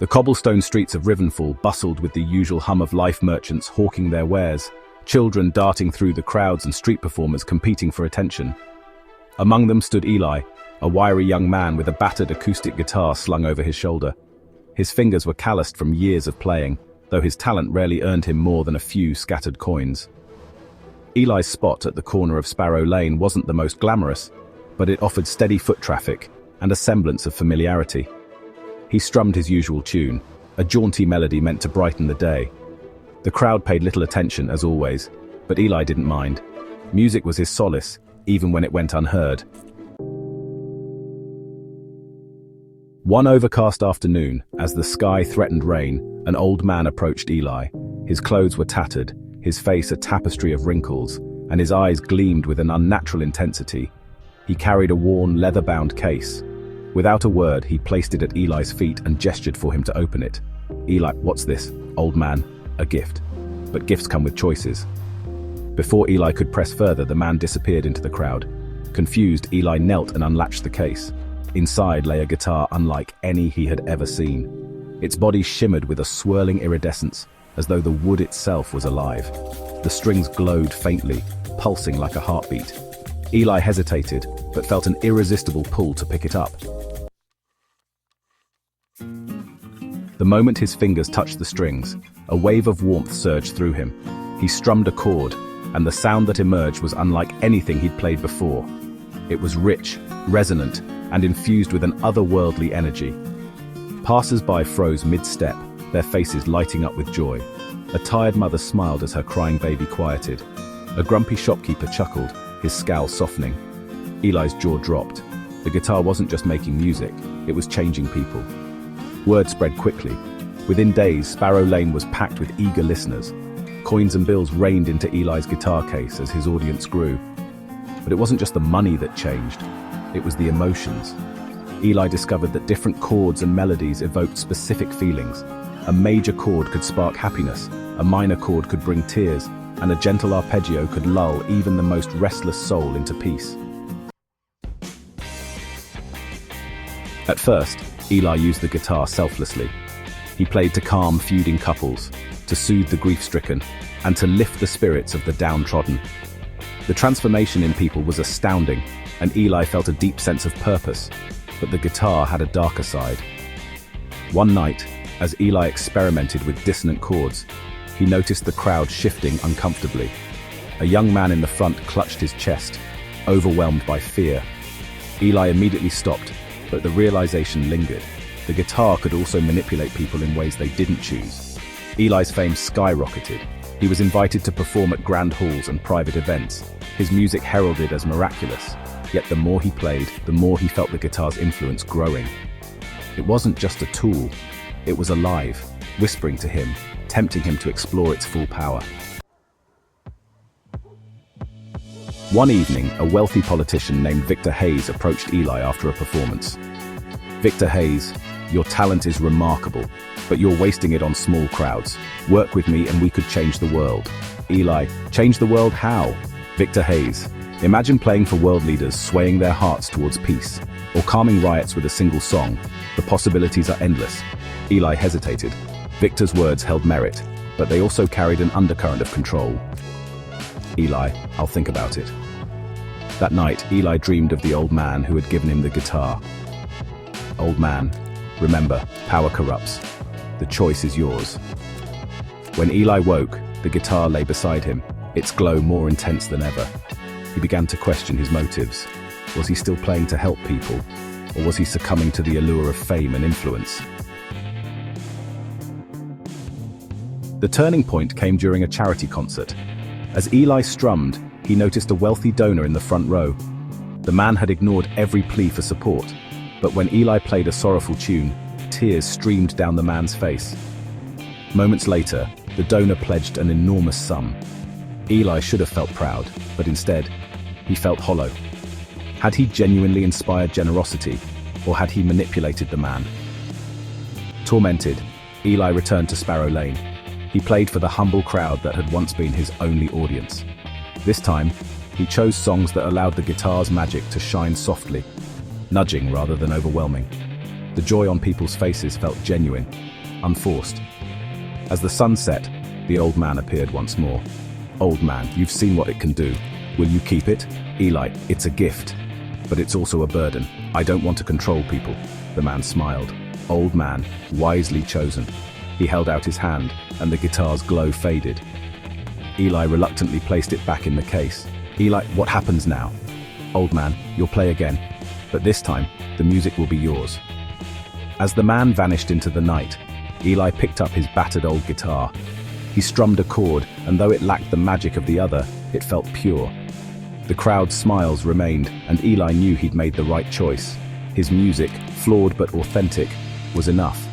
The cobblestone streets of Rivenfall bustled with the usual hum of life merchants hawking their wares, children darting through the crowds and street performers competing for attention. Among them stood Eli, a wiry young man with a battered acoustic guitar slung over his shoulder. His fingers were calloused from years of playing, though his talent rarely earned him more than a few scattered coins. Eli's spot at the corner of Sparrow Lane wasn't the most glamorous, but it offered steady foot traffic and a semblance of familiarity. He strummed his usual tune, a jaunty melody meant to brighten the day. The crowd paid little attention, as always, but Eli didn't mind. Music was his solace, even when it went unheard. One overcast afternoon, as the sky threatened rain, an old man approached Eli. His clothes were tattered, his face a tapestry of wrinkles, and his eyes gleamed with an unnatural intensity. He carried a worn, leather-bound case. Without a word, he placed it at Eli's feet and gestured for him to open it. Eli, "What's this, old man?" "A gift. But gifts come with choices." Before Eli could press further, the man disappeared into the crowd. Confused, Eli knelt and unlatched the case. Inside lay a guitar unlike any he had ever seen. Its body shimmered with a swirling iridescence, as though the wood itself was alive. The strings glowed faintly, pulsing like a heartbeat. Eli hesitated, but felt an irresistible pull to pick it up. The moment his fingers touched the strings, a wave of warmth surged through him. He strummed a chord, and the sound that emerged was unlike anything he'd played before. It was rich, resonant, and infused with an otherworldly energy. Passers-by froze mid-step, their faces lighting up with joy. A tired mother smiled as her crying baby quieted. A grumpy shopkeeper chuckled, his scowl softening. Eli's jaw dropped. The guitar wasn't just making music, it was changing people. Word spread quickly. Within days, Sparrow Lane was packed with eager listeners. Coins and bills rained into Eli's guitar case as his audience grew. But it wasn't just the money that changed, it was the emotions. Eli discovered that different chords and melodies evoked specific feelings. A major chord could spark happiness, a minor chord could bring tears, and a gentle arpeggio could lull even the most restless soul into peace. At first, Eli used the guitar selflessly. He played to calm feuding couples, to soothe the grief-stricken, and to lift the spirits of the downtrodden. The transformation in people was astounding, and Eli felt a deep sense of purpose, but the guitar had a darker side. One night, as Eli experimented with dissonant chords, he noticed the crowd shifting uncomfortably. A young man in the front clutched his chest, overwhelmed by fear. Eli immediately stopped, but the realization lingered. The guitar could also manipulate people in ways they didn't choose. Eli's fame skyrocketed. He was invited to perform at grand halls and private events, his music heralded as miraculous. Yet the more he played, the more he felt the guitar's influence growing. It wasn't just a tool, it was alive, whispering to him, tempting him to explore its full power. One evening, a wealthy politician named Victor Hayes approached Eli after a performance. "Victor Hayes, your talent is remarkable, but you're wasting it on small crowds. Work with me and we could change the world." Eli, "Change the world how?" Victor Hayes, "Imagine playing for world leaders, swaying their hearts towards peace, or calming riots with a single song. The possibilities are endless." Eli hesitated. Victor's words held merit, but they also carried an undercurrent of control. "Eli, I'll think about it." That night, Eli dreamed of the old man who had given him the guitar. "Old man, remember, power corrupts. The choice is yours." When Eli woke, the guitar lay beside him, its glow more intense than ever. He began to question his motives. Was he still playing to help people, or was he succumbing to the allure of fame and influence? The turning point came during a charity concert. As Eli strummed, he noticed a wealthy donor in the front row. The man had ignored every plea for support, but when Eli played a sorrowful tune, tears streamed down the man's face. Moments later, the donor pledged an enormous sum. Eli should have felt proud, but instead, he felt hollow. Had he genuinely inspired generosity, or had he manipulated the man? Tormented, Eli returned to Sparrow Lane. He played for the humble crowd that had once been his only audience. This time, he chose songs that allowed the guitar's magic to shine softly, nudging rather than overwhelming. The joy on people's faces felt genuine, unforced. As the sun set, the old man appeared once more. "Old man, you've seen what it can do. Will you keep it?" "Eli, it's a gift, but it's also a burden. I don't want to control people." The man smiled. Old man, wisely chosen. He held out his hand, and the guitar's glow faded. Eli reluctantly placed it back in the case. "Eli, what happens now?" "Old man, you'll play again, but this time, the music will be yours." As the man vanished into the night, Eli picked up his battered old guitar. He strummed a chord, and though it lacked the magic of the other, it felt pure. The crowd's smiles remained, and Eli knew he'd made the right choice. His music, flawed but authentic, was enough.